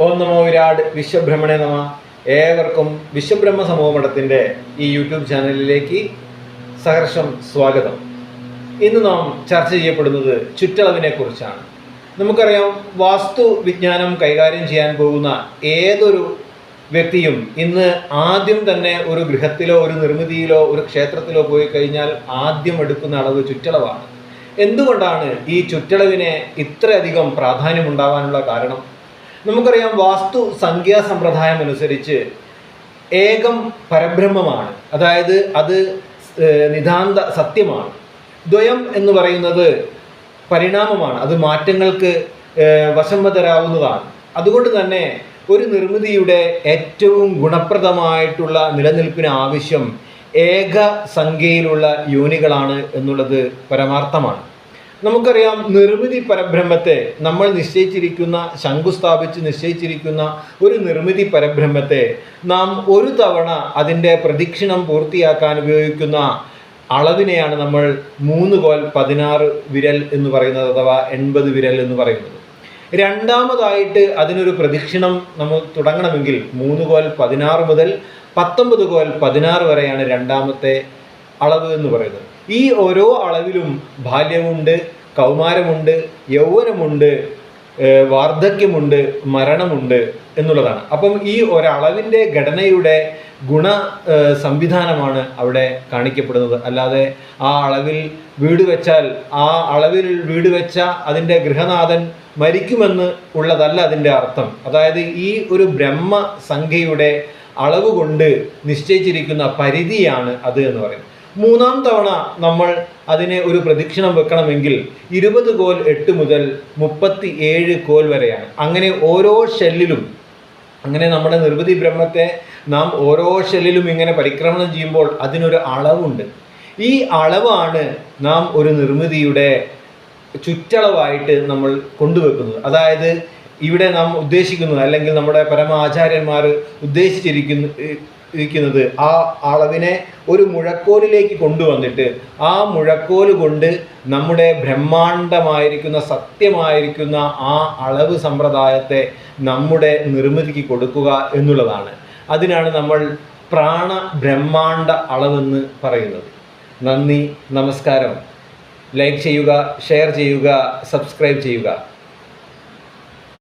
ഓം നമോ വിരാട് വിശ്വബ്രഹ്മണേ നമ. ഏവർക്കും വിശ്വബ്രഹ്മ സമൂഹമഠത്തിൻ്റെ ഈ യൂട്യൂബ് ചാനലിലേക്ക് സഹർഷം സ്വാഗതം. ഇന്ന് നാം ചർച്ച ചെയ്യപ്പെടുന്നത് ചുറ്റളവിനെ കുറിച്ചാണ്. നമുക്കറിയാം, വാസ്തു വിജ്ഞാനം കൈകാര്യം ചെയ്യാൻ പോകുന്ന ഏതൊരു വ്യക്തിയും ഇന്ന് ആദ്യം തന്നെ ഒരു ഗൃഹത്തിലോ ഒരു നിർമ്മിതിയിലോ ഒരു ക്ഷേത്രത്തിലോ പോയി കഴിഞ്ഞാൽ ആദ്യം എടുക്കുന്ന അളവ് ചുറ്റളവാണ്. എന്തുകൊണ്ടാണ് ഈ ചുറ്റളവിനെ ഇത്രയധികം പ്രാധാന്യമുണ്ടാവാനുള്ള കാരണം? നമുക്കറിയാം, വാസ്തു സംഖ്യാ സമ്പ്രദായം അനുസരിച്ച് ഏകം പരബ്രഹ്മമാണ്, അതായത് അത് നിതാന്ത സത്യമാണ്. ദ്വയം എന്ന് പറയുന്നത് പരിണാമമാണ്, അത് മാറ്റങ്ങൾക്ക് വശംവദരാവുന്നതാണ്. അതുകൊണ്ട് തന്നെ ഒരു നിർമ്മിതിയുടെ ഏറ്റവും ഗുണപ്രദമായിട്ടുള്ള നിലനിൽപ്പിന് ആവശ്യം ഏക സംഖ്യയിലുള്ള യോനികളാണ് എന്നുള്ളത് പരമാർത്ഥമാണ്. നമുക്കറിയാം, നിർമ്മിതി പരബ്രഹ്മത്തെ നമ്മൾ നിശ്ചയിച്ചിരിക്കുന്ന, ശംഖു സ്ഥാപിച്ച് നിശ്ചയിച്ചിരിക്കുന്ന ഒരു നിർമ്മിതി പരബ്രഹ്മത്തെ നാം ഒരു തവണ അതിൻ്റെ പ്രദക്ഷിണം പൂർത്തിയാക്കാൻ ഉപയോഗിക്കുന്ന അളവിനെയാണ് നമ്മൾ 3 കോൽ 16 വിരൽ എന്ന് പറയുന്നത്, അഥവാ 80 വിരൽ എന്ന് പറയുന്നത്. രണ്ടാമതായിട്ട് അതിനൊരു പ്രദക്ഷിണം നമ്മൾ തുടങ്ങണമെങ്കിൽ 3 കോൽ 16 മുതൽ 19 കോൽ 16 വരെയാണ് രണ്ടാമത്തെ അളവ് എന്ന് പറയുന്നത്. ഈ ഓരോ അളവിലും ബാല്യമുണ്ട്, കൗമാരമുണ്ട്, യൗവനമുണ്ട്, വാർദ്ധക്യമുണ്ട്, മരണമുണ്ട് എന്നുള്ളതാണ്. അപ്പം ഈ ഒരളവിൻ്റെ ഘടനയുടെ ഗുണ സംവിധാനമാണ് അവിടെ കാണിക്കപ്പെടുന്നത്. അല്ലാതെ ആ അളവിൽ വീട് വെച്ചാൽ ആ അളവിൽ വീട് വെച്ച അതിൻ്റെ ഗൃഹനാഥൻ മരിക്കുമെന്ന് ഉള്ളതല്ല അതിൻ്റെ അർത്ഥം. അതായത് ഈ ഒരു ബ്രഹ്മസംഖ്യയുടെ അളവ് കൊണ്ട് നിശ്ചയിച്ചിരിക്കുന്ന പരിധിയാണ് അത് എന്ന് പറയുന്നത്. 3-ാം തവണ നമ്മൾ അതിനെ ഒരു പ്രദക്ഷിണം വെക്കണമെങ്കിൽ 20 കോൽ 8 മുതൽ 37 കോൽ വരെയാണ്. അങ്ങനെ ഓരോ ഷെല്ലിലും, അങ്ങനെ നമ്മുടെ നിർമ്മിതി ബ്രഹ്മത്തെ നാം ഓരോ ഷെല്ലിലും ഇങ്ങനെ പരിക്രമണം ചെയ്യുമ്പോൾ അതിനൊരു അളവുണ്ട്. ഈ അളവാണ് നാം ഒരു നിർമ്മിതിയുടെ ചുറ്റളവായിട്ട് നമ്മൾ കൊണ്ടുവെക്കുന്നത്. അതായത് ഇവിടെ നാം ഉദ്ദേശിക്കുന്നത്, അല്ലെങ്കിൽ നമ്മുടെ പരമാചാര്യന്മാർ ഉദ്ദേശിച്ചിരിക്കുന്നത് ആ അളവിനെ ഒരു മുഴക്കോലിലേക്ക് കൊണ്ടുവന്നിട്ട് ആ മുഴക്കോല് കൊണ്ട് നമ്മുടെ ബ്രഹ്മാണ്ഡമായിരിക്കുന്ന, സത്യമായിരിക്കുന്ന ആ അളവ് സമ്പ്രദായത്തെ നമ്മുടെ നിർമ്മിതിക്ക് കൊടുക്കുക എന്നുള്ളതാണ്. അതിനാണ് നമ്മൾ പ്രാണ ബ്രഹ്മാണ്ഡ അളവെന്ന് പറയുന്നത്. നന്ദി, നമസ്കാരം. ലൈക്ക് ചെയ്യുക, ഷെയർ ചെയ്യുക, സബ്സ്ക്രൈബ് ചെയ്യുക.